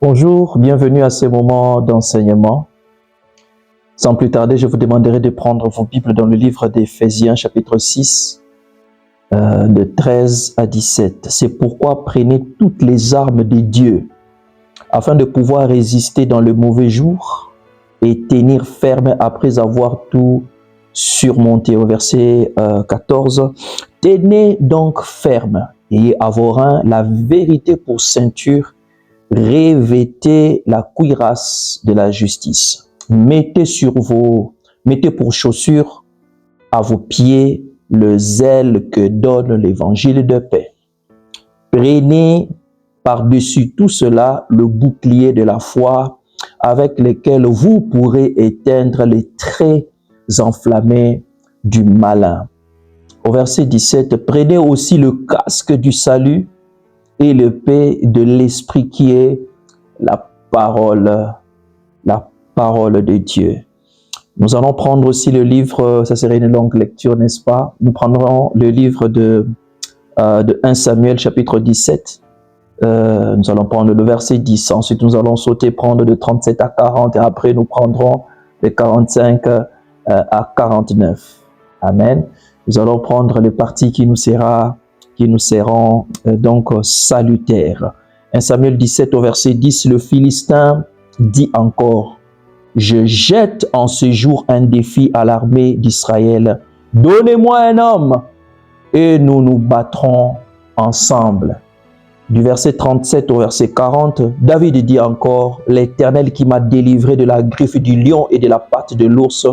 Bonjour, bienvenue à ce moment d'enseignement. Sans plus tarder, je vous demanderai de prendre vos Bibles dans le livre d'Éphésiens, chapitre 6, de 13 à 17. C'est pourquoi prenez toutes les armes de Dieu, afin de pouvoir résister dans le mauvais jour et tenir ferme après avoir tout surmonté. Au verset 14, tenez donc ferme et à vos reins la vérité pour ceinture, revêtez la cuirasse de la justice. Mettez pour chaussure à vos pieds le zèle que donne l'évangile de paix. Prenez par-dessus tout cela le bouclier de la foi avec lequel vous pourrez éteindre les traits enflammés du malin. Au verset 17, prenez aussi le casque du salut et l'épée de l'esprit qui est la parole de Dieu. Nous allons prendre aussi le livre, ça serait une longue lecture, n'est-ce pas? Nous prendrons le livre de 1 Samuel chapitre 17. Nous allons prendre le verset 10. Ensuite, nous allons sauter, prendre de 37 à 40 et après nous prendrons de 45 à 49. Amen. Nous allons prendre les parties qui nous seront donc salutaires. 1 Samuel 17 au verset 10, le Philistin dit encore, « Je jette en ce jour un défi à l'armée d'Israël. Donnez-moi un homme et nous nous battrons ensemble. » Du verset 37 au verset 40, David dit encore, « L'Éternel qui m'a délivré de la griffe du lion et de la patte de l'ours,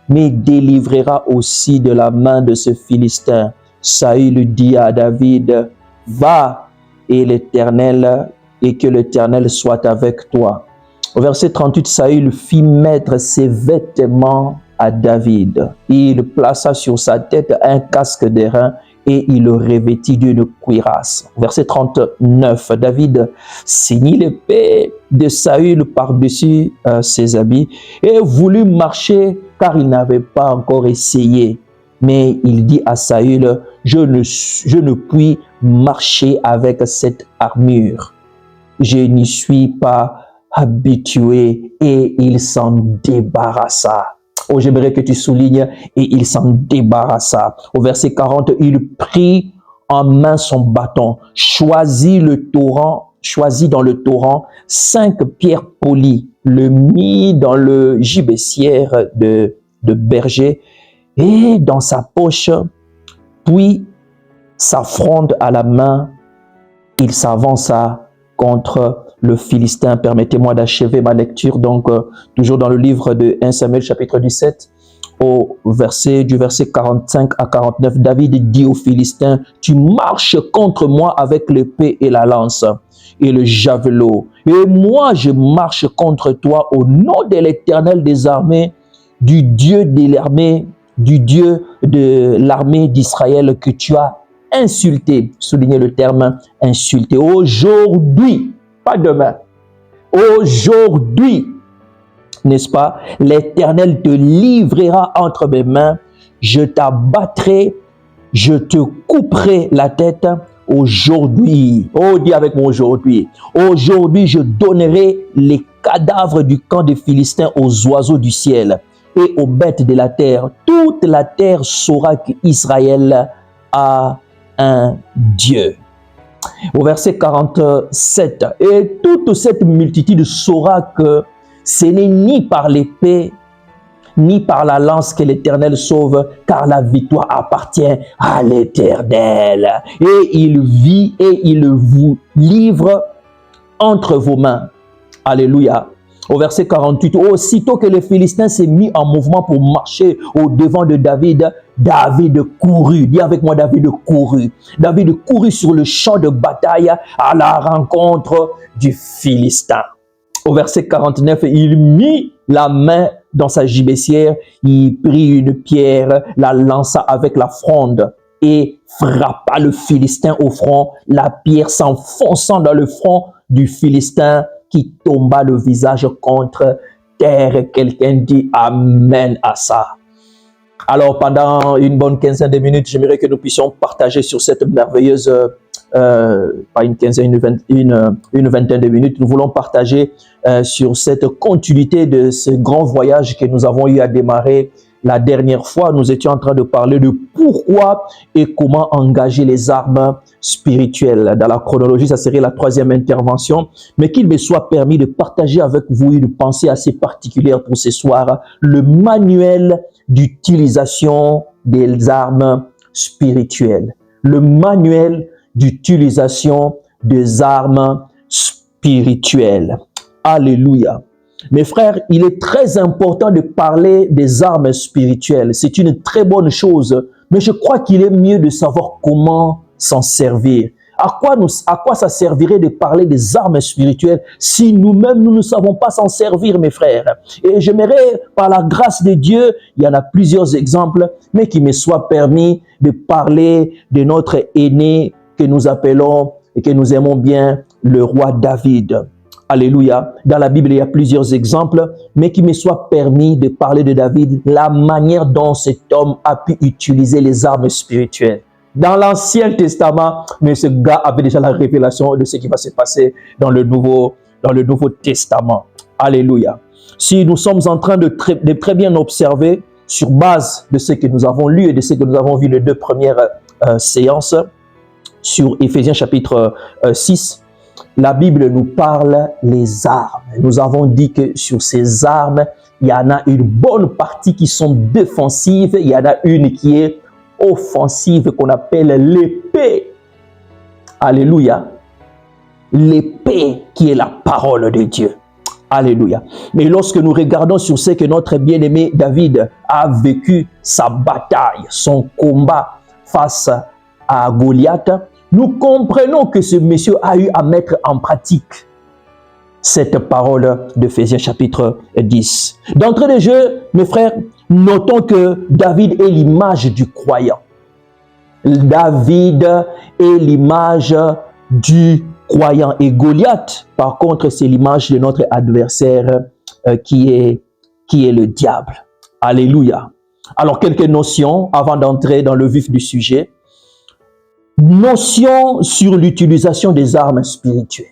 me délivrera aussi de la main de ce Philistin. » Saül dit à David, « Va et que l'Éternel soit avec toi. » Au verset 38, Saül fit mettre ses vêtements à David. Il plaça sur sa tête un casque d'airain et il le revêtit d'une cuirasse. Verset 39, David ceignit l'épée de Saül par-dessus ses habits et voulut marcher car il n'avait pas encore essayé. Mais il dit à Saül, je ne puis marcher avec cette armure. Je n'y suis pas habitué, et il s'en débarrassa. Oh, j'aimerais que tu soulignes, et il s'en débarrassa. Au verset 40, il prit en main son bâton, choisit dans le torrent 5 pierres polies, le mit dans le gibecière de berger et dans sa poche, puis sa fronde à la main, il s'avança contre le Philistin. Permettez-moi d'achever ma lecture, donc toujours dans le livre de 1 Samuel chapitre 17, du verset 45 à 49, David dit aux Philistins, « Tu marches contre moi avec l'épée et la lance et le javelot, et moi je marche contre toi au nom de l'Éternel des armées, du Dieu de l'armée d'Israël que tu as insulté. » Soulignez le terme insulté. Aujourd'hui, pas demain. Aujourd'hui, n'est-ce pas, l'Éternel te livrera entre mes mains, je t'abattrai, je te couperai la tête. Aujourd'hui, oh, dis avec moi aujourd'hui. Aujourd'hui, je donnerai les cadavres du camp des Philistins aux oiseaux du ciel et aux bêtes de la terre. Toute la terre saura qu'Israël a un Dieu. Au verset 47, et toute cette multitude saura que ce n'est ni par l'épée, ni par la lance que l'Éternel sauve, car la victoire appartient à l'Éternel. Et il vous livre entre vos mains. Alléluia. Au verset 48, aussitôt que le Philistin s'est mis en mouvement pour marcher au devant de David, David courut. Dis avec moi, David courut. David courut sur le champ de bataille à la rencontre du Philistin. Au verset 49, il mit la main dans sa gibecière, il prit une pierre, la lança avec la fronde et frappa le Philistin au front, la pierre s'enfonçant dans le front du Philistin qui tomba le visage contre terre. Quelqu'un dit Amen à ça. Alors pendant une bonne quinzaine de minutes, j'aimerais que nous puissions partager sur cette merveilleuse pas une quinzaine, une vingtaine de minutes. Nous voulons partager sur cette continuité de ce grand voyage que nous avons eu à démarrer la dernière fois. Nous étions en train de parler de pourquoi et comment engager les armes spirituelles. Dans la chronologie, ça serait la troisième intervention, mais qu'il me soit permis de partager avec vous une pensée assez particulière pour ce soir, le manuel d'utilisation des armes spirituelles. Le manuel d'utilisation des armes spirituelles. Alléluia. Mes frères, il est très important de parler des armes spirituelles. C'est une très bonne chose, mais je crois qu'il est mieux de savoir comment s'en servir. À quoi ça servirait de parler des armes spirituelles si nous-mêmes, nous ne savons pas s'en servir, mes frères? Et j'aimerais, par la grâce de Dieu, il y en a plusieurs exemples, mais qu'il me soit permis de parler de notre aîné que nous appelons et que nous aimons bien, le roi David. Alléluia. Dans la Bible, il y a plusieurs exemples, mais qu'il me soit permis de parler de David, la manière dont cet homme a pu utiliser les armes spirituelles. Dans l'Ancien Testament, mais ce gars avait déjà la révélation de ce qui va se passer dans le Nouveau Testament. Alléluia. Si nous sommes en train de très bien observer, sur base de ce que nous avons lu et de ce que nous avons vu les deux premières séances, sur Éphésiens chapitre 6, la Bible nous parle les armes. Nous avons dit que sur ces armes, il y en a une bonne partie qui sont défensives, il y en a une qui est offensive qu'on appelle l'épée. Alléluia. L'épée qui est la parole de Dieu. Alléluia. Mais lorsque nous regardons sur ce que notre bien-aimé David a vécu, sa bataille, son combat face à Goliath, nous comprenons que ce monsieur a eu à mettre en pratique cette parole d'Éphésiens chapitre 10. D'entrée de jeu, mes frères, notons que David est l'image du croyant. David est l'image du croyant. Et Goliath, par contre, c'est l'image de notre adversaire qui est le diable. Alléluia. Alors, quelques notions avant d'entrer dans le vif du sujet. Notion sur l'utilisation des armes spirituelles.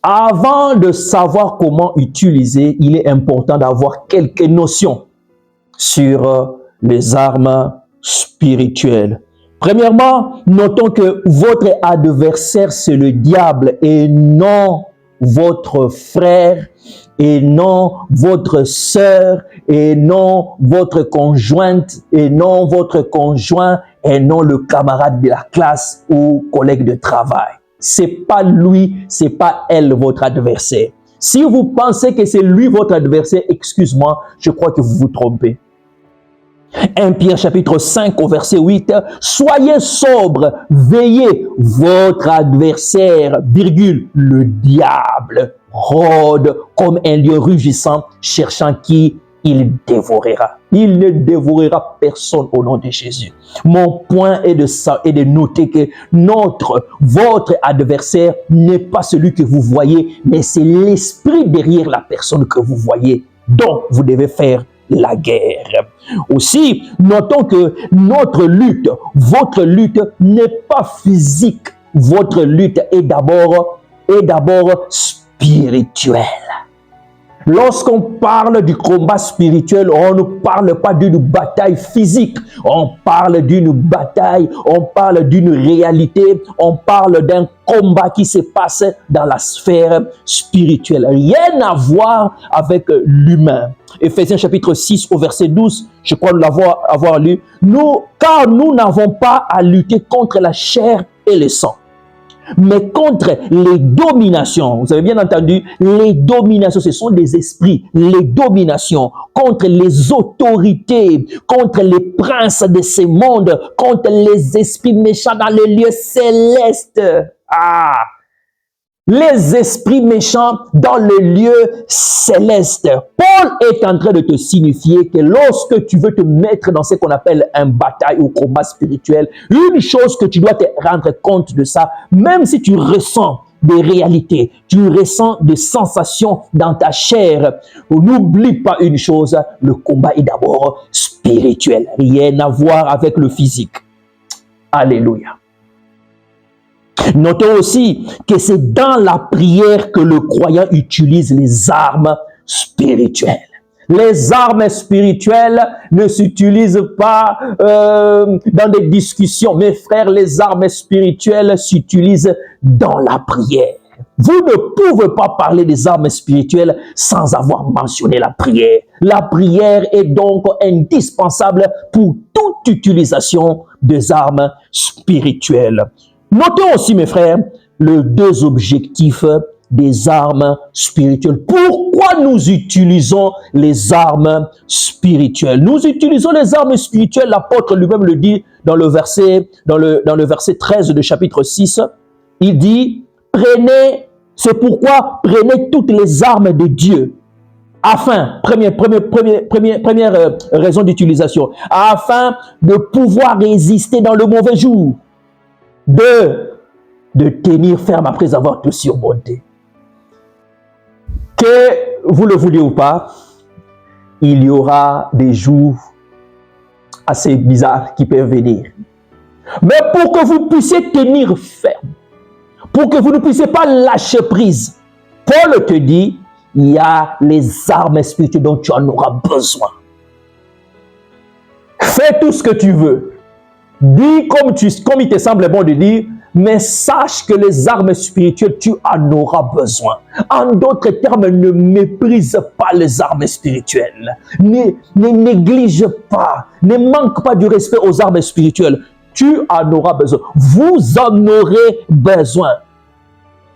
Avant de savoir comment utiliser, il est important d'avoir quelques notions sur les armes spirituelles. Premièrement, notons que votre adversaire, c'est le diable et non votre frère, et non votre sœur, et non votre conjointe, et non votre conjoint, et non le camarade de la classe ou collègue de travail. C'est pas lui, c'est pas elle votre adversaire. Si vous pensez que c'est lui votre adversaire, excuse-moi, je crois que vous vous trompez. 1 Pierre chapitre 5 au verset 8, soyez sobres, veillez, votre adversaire, virgule, le diable, rôde comme un lion rugissant, cherchant qui il dévorera. Il ne dévorera personne au nom de Jésus. Mon point est de noter que votre adversaire n'est pas celui que vous voyez, mais c'est l'esprit derrière la personne que vous voyez, dont vous devez faire la guerre. Aussi, notons que notre lutte, votre lutte n'est pas physique. Votre lutte est d'abord spirituelle. Lorsqu'on parle du combat spirituel, on ne parle pas d'une bataille physique. On parle d'une bataille, on parle d'une réalité, on parle d'un combat qui se passe dans la sphère spirituelle. Rien à voir avec l'humain. Éphésiens chapitre 6 au verset 12, je crois l'avoir lu. Car nous n'avons pas à lutter contre la chair et le sang, mais contre les dominations. Vous avez bien entendu, les dominations, ce sont des esprits. Les dominations contre les autorités, contre les princes de ce monde, contre les esprits méchants dans les lieux célestes. Les esprits méchants dans le lieu céleste. Paul est en train de te signifier que lorsque tu veux te mettre dans ce qu'on appelle un bataille ou combat spirituel, une chose que tu dois te rendre compte de ça, même si tu ressens des réalités, tu ressens des sensations dans ta chair, n'oublie pas une chose, le combat est d'abord spirituel, rien à voir avec le physique. Alléluia. Notez aussi que c'est dans la prière que le croyant utilise les armes spirituelles. Les armes spirituelles ne s'utilisent pas dans des discussions. Mes frères, les armes spirituelles s'utilisent dans la prière. Vous ne pouvez pas parler des armes spirituelles sans avoir mentionné la prière. La prière est donc indispensable pour toute utilisation des armes spirituelles. Notez aussi, mes frères, les deux objectifs des armes spirituelles. Pourquoi nous utilisons les armes spirituelles? Nous utilisons les armes spirituelles, l'apôtre lui-même le dit dans le verset 13 du chapitre 6. Il dit, c'est pourquoi prenez toutes les armes de Dieu. Afin, première raison d'utilisation, afin de pouvoir résister dans le mauvais jour. De tenir ferme après avoir tout surmonté. Que vous le vouliez ou pas, il y aura des jours assez bizarres qui peuvent venir. Mais pour que vous puissiez tenir ferme, pour que vous ne puissiez pas lâcher prise, Paul te dit, il y a les armes spirituelles dont tu en auras besoin. Fais tout ce que tu veux. Dis comme il te semble bon de dire, mais sache que les armes spirituelles, tu en auras besoin. En d'autres termes, ne méprise pas les armes spirituelles. Ne néglige pas, ne manque pas du respect aux armes spirituelles. Tu en auras besoin. Vous en aurez besoin.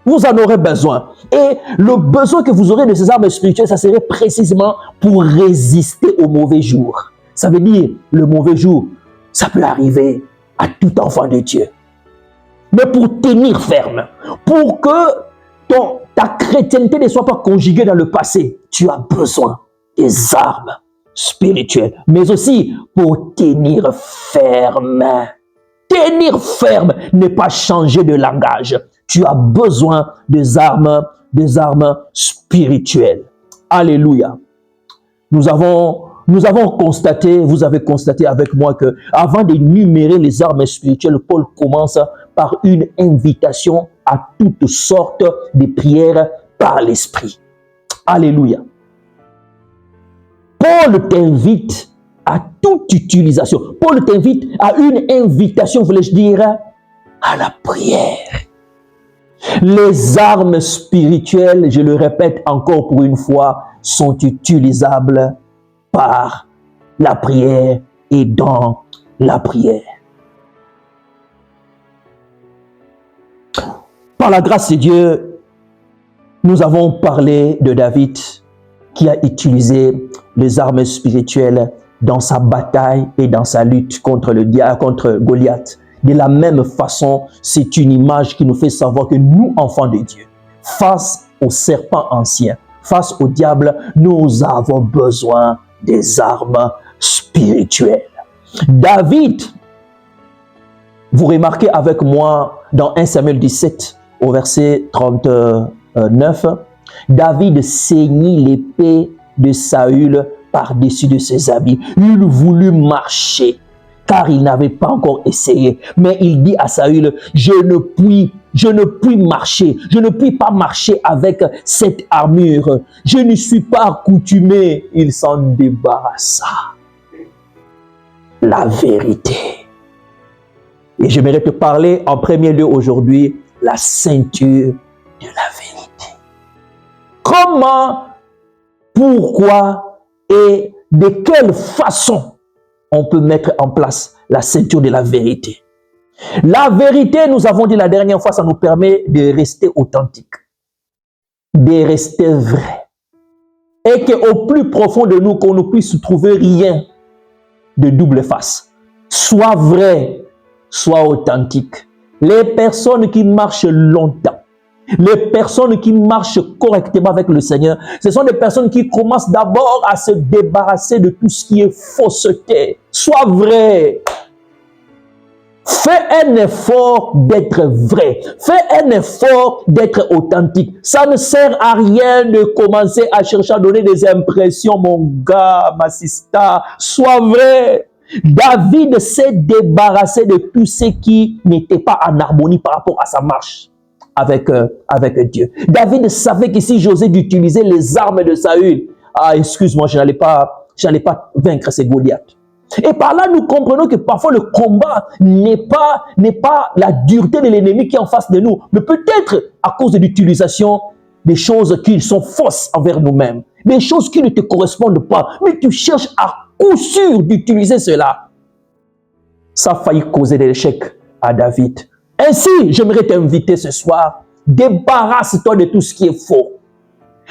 Vous en aurez besoin. Et le besoin que vous aurez de ces armes spirituelles, ça serait précisément pour résister au mauvais jour. Ça veut dire, le mauvais jour, ça peut arriver à tout enfant de Dieu. Mais pour tenir ferme, pour que ta chrétienté ne soit pas conjuguée dans le passé, tu as besoin des armes spirituelles, mais aussi pour tenir ferme. Tenir ferme, ne pas changer de langage. Tu as besoin des armes spirituelles. Alléluia. Nous avons constaté, vous avez constaté avec moi que avant d'énumérer les armes spirituelles, Paul commence par une invitation à toutes sortes de prières par l'Esprit. Alléluia. Paul t'invite à toute utilisation. Paul t'invite à une invitation, voulais-je dire, à la prière. Les armes spirituelles, je le répète encore pour une fois, sont utilisables par la prière et dans la prière. Par la grâce de Dieu, nous avons parlé de David qui a utilisé les armes spirituelles dans sa bataille et dans sa lutte contre Goliath. De la même façon, c'est une image qui nous fait savoir que nous, enfants de Dieu, face au serpent ancien, face au diable, nous avons besoin des armes spirituelles. David, vous remarquez avec moi dans 1 Samuel 17 au verset 39, David ceignit l'épée de Saül par-dessus de ses habits. Il voulut marcher car il n'avait pas encore essayé. Mais il dit à Saül, je ne puis marcher, je ne puis pas marcher avec cette armure. Je ne suis pas accoutumé. Il s'en débarrassa. La vérité. Et j'aimerais te parler en premier lieu aujourd'hui, la ceinture de la vérité. Comment, pourquoi et de quelle façon on peut mettre en place la ceinture de la vérité. La vérité, nous avons dit la dernière fois, ça nous permet de rester authentique, de rester vrai. Et qu'au plus profond de nous, qu'on ne puisse trouver rien de double face. Soit vrai, soit authentique. Les personnes qui marchent longtemps, les personnes qui marchent correctement avec le Seigneur, ce sont des personnes qui commencent d'abord à se débarrasser de tout ce qui est fausseté. Sois vrai. Fais un effort d'être vrai. Fais un effort d'être authentique. Ça ne sert à rien de commencer à chercher à donner des impressions, mon gars, ma sista. Sois vrai. David s'est débarrassé de tout ce qui n'était pas en harmonie par rapport à sa marche avec Dieu. David savait que si j'osais d'utiliser les armes de Saül, excuse-moi, je n'allais pas vaincre ces Goliaths. Et par là, nous comprenons que parfois le combat n'est pas la dureté de l'ennemi qui est en face de nous, mais peut-être à cause de l'utilisation des choses qui sont fausses envers nous-mêmes, des choses qui ne te correspondent pas, mais tu cherches à coup sûr d'utiliser cela. Ça a failli causer des échecs à David. Ainsi, j'aimerais t'inviter ce soir, débarrasse-toi de tout ce qui est faux.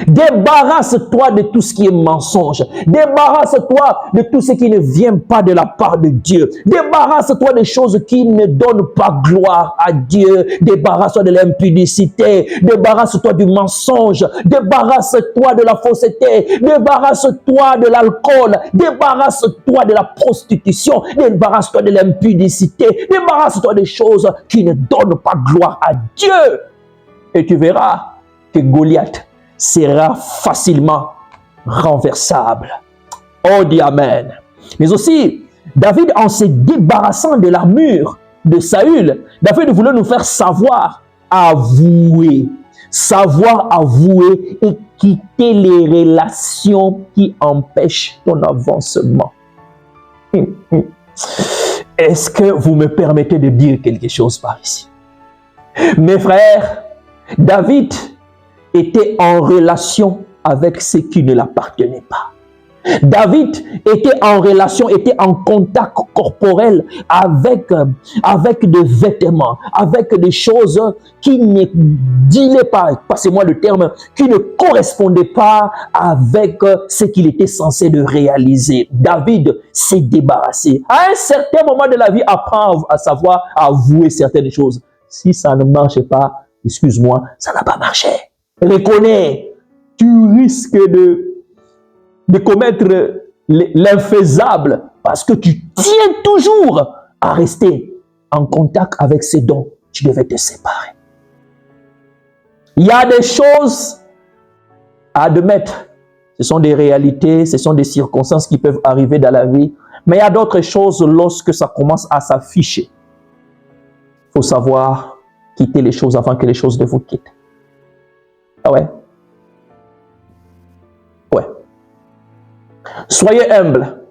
Débarrasse-toi de tout ce qui est mensonge. Débarrasse-toi de tout ce qui ne vient pas de la part de Dieu. Débarrasse-toi des choses qui ne donnent pas gloire à Dieu. Débarrasse-toi de l'impudicité. Débarrasse-toi du mensonge. Débarrasse-toi de la fausseté. Débarrasse-toi de l'alcool. Débarrasse-toi de la prostitution. Débarrasse-toi de l'impudicité. Débarrasse-toi des choses qui ne donnent pas gloire à Dieu. Et tu verras que Goliath sera facilement renversable. Oh, dis Amen. Mais aussi, David, en se débarrassant de l'armure de Saül, David voulait nous faire savoir avouer et quitter les relations qui empêchent ton avancement. Est-ce que vous me permettez de dire quelque chose par ici? Mes frères, David était en relation avec ce qui ne l'appartenait pas. David était en relation, était en contact corporel avec des vêtements, avec des choses qui ne dilaient pas, passez-moi le terme, qui ne correspondaient pas avec ce qu'il était censé de réaliser. David s'est débarrassé. À un certain moment de la vie, apprend à savoir avouer certaines choses. Si ça ne marche pas, excuse-moi, ça n'a pas marché. Reconnais, tu risques de commettre l'infaisable parce que tu tiens toujours à rester en contact avec ces dons. Tu devais te séparer. Il y a des choses à admettre. Ce sont des réalités, ce sont des circonstances qui peuvent arriver dans la vie. Mais il y a d'autres choses lorsque ça commence à s'afficher. Il faut savoir quitter les choses avant que les choses ne vous quittent. Ah ouais? Ouais. Soyez humble.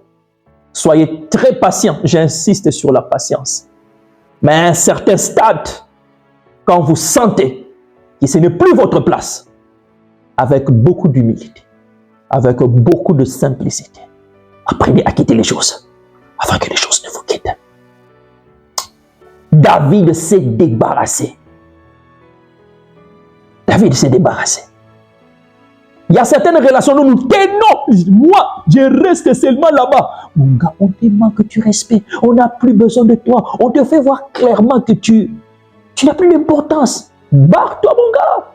Soyez très patient. J'insiste sur la patience. Mais à un certain stade, quand vous sentez que ce n'est plus votre place, avec beaucoup d'humilité, avec beaucoup de simplicité, apprenez à quitter les choses avant que les choses ne vous quittent. David s'est débarrassé. David s'est débarrassé. Il y a certaines relations où nous tenons. Moi, je reste seulement là-bas. Mon gars, on te manque du respect. On n'a plus besoin de toi. On te fait voir clairement que tu n'as plus d'importance. Barre-toi, mon gars.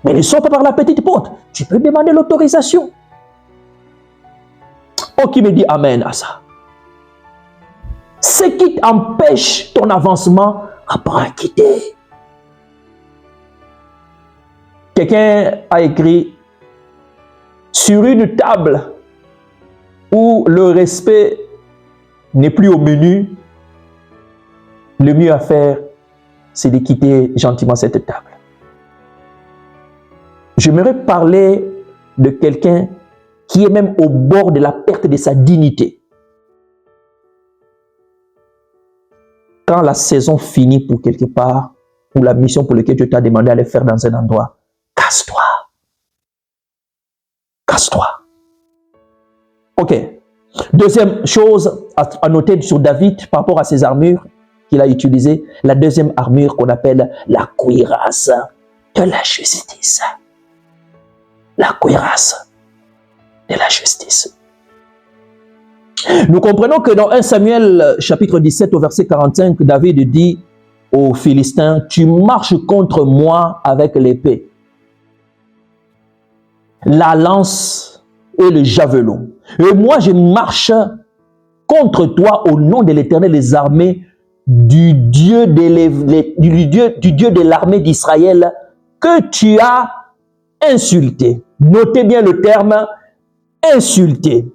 Mais ne sors pas par la petite porte. Tu peux demander l'autorisation. Oh, qui me dit amen à ça? Ce qui t'empêche ton avancement, apprends à quitter. Quelqu'un a écrit sur une table où le respect n'est plus au menu, le mieux à faire, c'est de quitter gentiment cette table. J'aimerais parler de quelqu'un qui est même au bord de la perte de sa dignité. Quand la saison finit pour quelque part, ou la mission pour laquelle Dieu t'a demandé d'aller faire dans un endroit, casse-toi. Casse-toi. Ok. Deuxième chose à noter sur David par rapport à ses armures qu'il a utilisées, la deuxième armure qu'on appelle la cuirasse de la justice. La cuirasse de la justice. Nous comprenons que dans 1 Samuel chapitre 17 au verset 45, David dit aux Philistins, tu marches contre moi avec l'épée, la lance et le javelot. Et moi, je marche contre toi au nom de l'Éternel des armées, du Dieu de l'armée d'Israël que tu as insulté. Notez bien le terme insulté.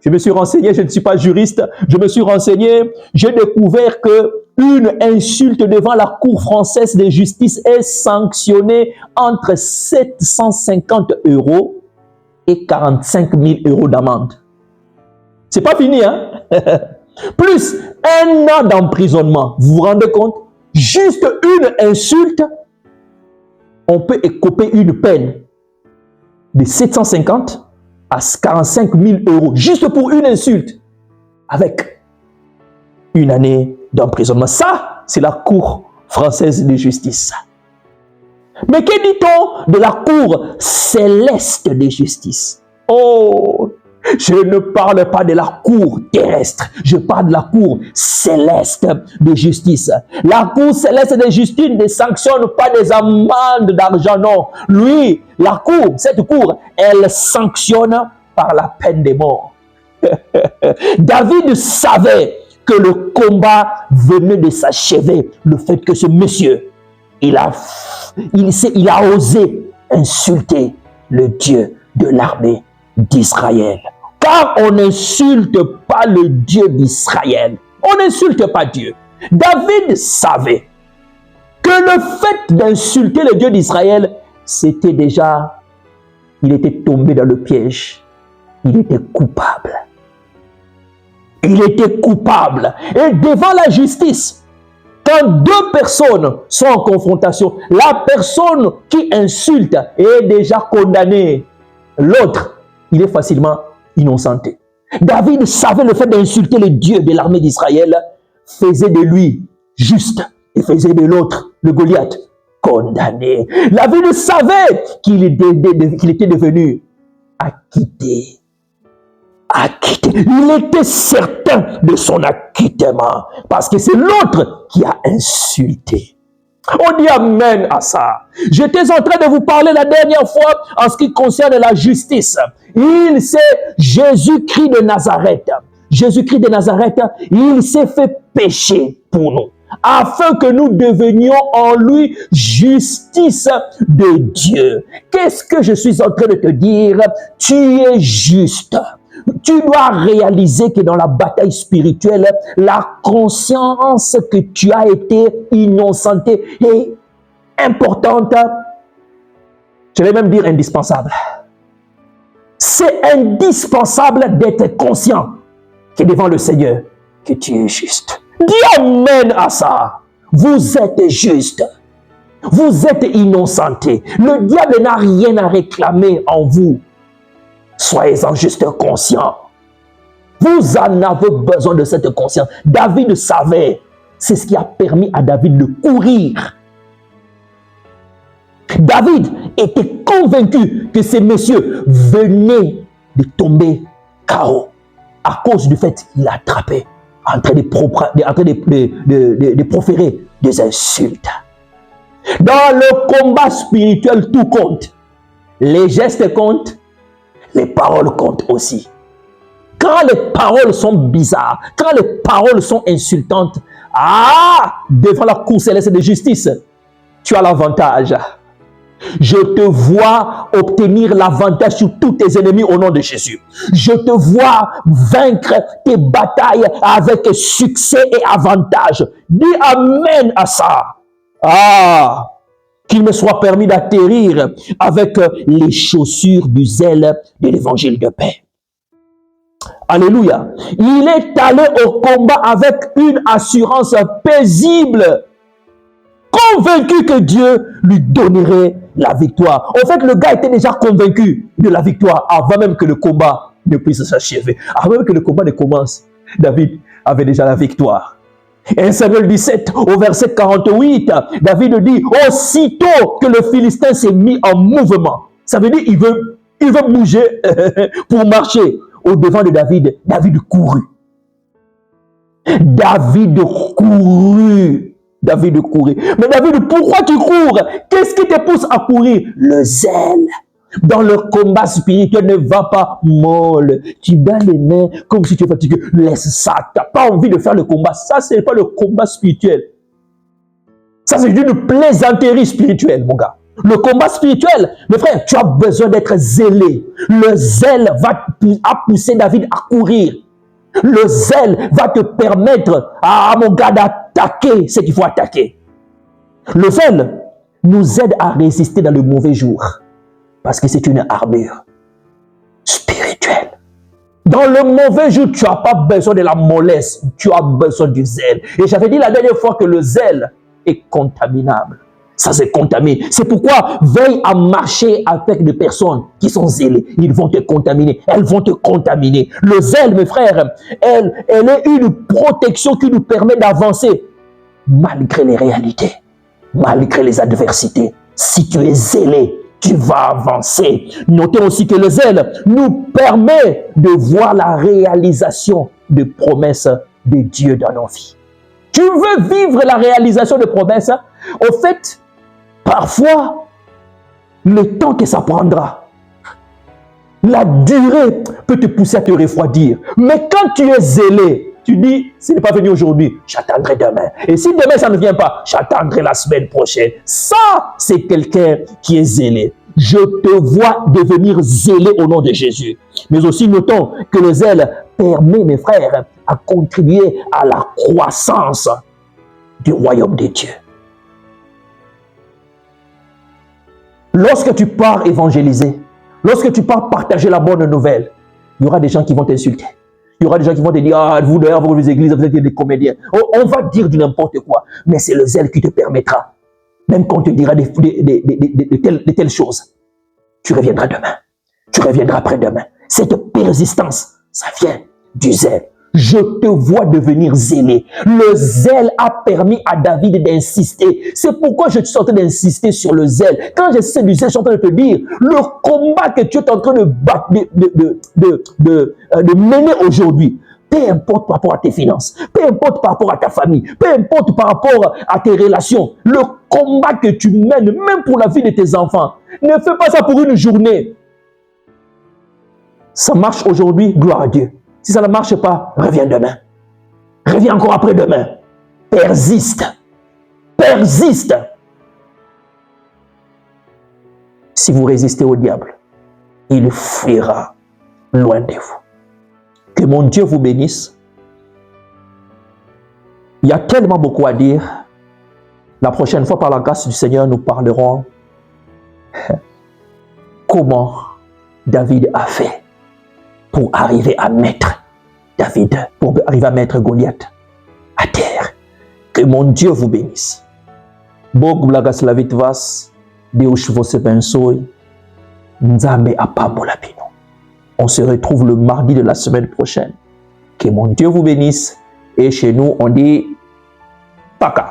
Je me suis renseigné, je ne suis pas juriste, je me suis renseigné, j'ai découvert que une insulte devant la Cour française de justice est sanctionnée entre 750 € et 45 000 € d'amende. C'est pas fini, hein? Plus 1 an d'emprisonnement. Vous vous rendez compte? Juste une insulte, on peut écoper une peine de 750 à 45 000 €, juste pour une insulte, avec 1 année d'emprisonnement. Ça, c'est la Cour française de justice. Mais que dit-on de la Cour céleste de justice? Oh, je ne parle pas de la cour terrestre, je parle de la cour céleste de justice. La cour céleste de justice ne sanctionne pas des amendes d'argent, non. Lui, la cour, cette cour, elle sanctionne par la peine de mort. David savait que le combat venait de s'achever. Le fait que ce monsieur, il a osé insulter le Dieu de l'armée d'Israël. Car on n'insulte pas le Dieu d'Israël. On n'insulte pas Dieu. David savait que le fait d'insulter le Dieu d'Israël, c'était déjà, il était tombé dans le piège. Il était coupable. Il était coupable. Et devant la justice, quand 2 personnes sont en confrontation, la personne qui insulte est déjà condamnée. L'autre, il est facilement innocenté. David savait le fait d'insulter le Dieu de l'armée d'Israël faisait de lui juste et faisait de l'autre, le Goliath, condamné. David savait qu'il était devenu acquitté. Il était certain de son acquittement parce que c'est l'autre qui a insulté. On dit amen à ça. J'étais en train de vous parler la dernière fois en ce qui concerne la justice. C'est Jésus-Christ de Nazareth. Jésus-Christ de Nazareth, il s'est fait pécher pour nous, afin que nous devenions en lui justice de Dieu. Qu'est-ce que je suis en train de te dire? Tu es juste. Tu dois réaliser que dans la bataille spirituelle, la conscience que tu as été innocenté est importante. Je vais même dire indispensable. C'est indispensable d'être conscient que devant le Seigneur, que tu es juste. Dis amen à ça. Vous êtes juste. Vous êtes innocenté. Le diable n'a rien à réclamer en vous. Soyez-en juste conscients. Vous en avez besoin de cette conscience. David savait. C'est ce qui a permis à David de courir. David était convaincu que ces messieurs venaient de tomber KO à cause du fait qu'il a attrapé en train de proférer des insultes. Dans le combat spirituel, tout compte. Les gestes comptent. Les paroles comptent aussi. Quand les paroles sont bizarres, quand les paroles sont insultantes, devant la cour céleste de justice, tu as l'avantage. Je te vois obtenir l'avantage sur tous tes ennemis au nom de Jésus. Je te vois vaincre tes batailles avec succès et avantage. Dis amen à ça. Qu'il me soit permis d'atterrir avec les chaussures du zèle de l'évangile de paix. Alléluia. Il est allé au combat avec une assurance paisible, convaincu que Dieu lui donnerait la victoire. En fait, le gars était déjà convaincu de la victoire avant même que le combat ne puisse s'achever. Avant même que le combat ne commence, David avait déjà la victoire. 1 Samuel 17, au verset 48, David dit, aussitôt que le Philistin s'est mis en mouvement, ça veut dire il veut bouger pour marcher au devant de David. David courut. David courut. Mais David, pourquoi tu cours? Qu'est-ce qui te pousse à courir? Le zèle. Dans le combat spirituel, ne va pas molle. Tu bats les mains comme si tu es fatigué. Laisse ça. Tu n'as pas envie de faire le combat. Ça, ce n'est pas le combat spirituel. Ça, c'est une plaisanterie spirituelle, mon gars. Le combat spirituel, mes frères, tu as besoin d'être zélé. Le zèle va pousser David à courir. Le zèle va te permettre, mon gars, d'attaquer ce qu'il faut attaquer. Le zèle nous aide à résister dans le mauvais jour. Parce que c'est une armure spirituelle. Dans le mauvais jour, tu n'as pas besoin de la mollesse. Tu as besoin du zèle. Et j'avais dit la dernière fois que le zèle est contaminable. Ça se contamine. C'est pourquoi veille à marcher avec des personnes qui sont zélées. Ils vont te contaminer. Elles vont te contaminer. Le zèle, mes frères, elle est une protection qui nous permet d'avancer malgré les réalités, malgré les adversités. Si tu es zélé, tu vas avancer. Notez aussi que le zèle nous permet de voir la réalisation des promesses de Dieu dans nos vies. Tu veux vivre la réalisation des promesses? Au fait, parfois, le temps que ça prendra, la durée peut te pousser à te refroidir. Mais quand tu es zélé, tu dis, ce n'est pas venu aujourd'hui, j'attendrai demain. Et si demain ça ne vient pas, j'attendrai la semaine prochaine. Ça, c'est quelqu'un qui est zélé. Je te vois devenir zélé au nom de Jésus. Mais aussi, notons que le zèle permet, mes frères, à contribuer à la croissance du royaume de Dieu. Lorsque tu pars évangéliser, lorsque tu pars partager la bonne nouvelle, il y aura des gens qui vont t'insulter. Il y aura des gens qui vont te dire, vous d'ailleurs, vos églises, vous êtes des comédiens. On va dire du n'importe quoi, mais c'est le zèle qui te permettra, même quand on te dira de telles choses, tu reviendras demain, tu reviendras après-demain. Cette persistance, ça vient du zèle. Je te vois devenir zélé. Le zèle a permis à David d'insister. C'est pourquoi je suis en train d'insister sur le zèle. Quand je sais du zèle, je suis en train de te dire, le combat que tu es en train de mener aujourd'hui, peu importe par rapport à tes finances, peu importe par rapport à ta famille, peu importe par rapport à tes relations, le combat que tu mènes, même pour la vie de tes enfants, ne fais pas ça pour une journée. Ça marche aujourd'hui, gloire à Dieu. Si ça ne marche pas, reviens demain. Reviens encore après-demain. Persiste. Persiste. Si vous résistez au diable, il fuira loin de vous. Que mon Dieu vous bénisse. Il y a tellement beaucoup à dire. La prochaine fois, par la grâce du Seigneur, nous parlerons comment David a fait pour arriver à mettre Goliath à terre. Que mon Dieu vous bénisse. Bog blaga slavit vas, Deus vos bensoi, Nzambe apambola pino. On se retrouve le mardi de la semaine prochaine. Que mon Dieu vous bénisse. Et chez nous, on dit Paka.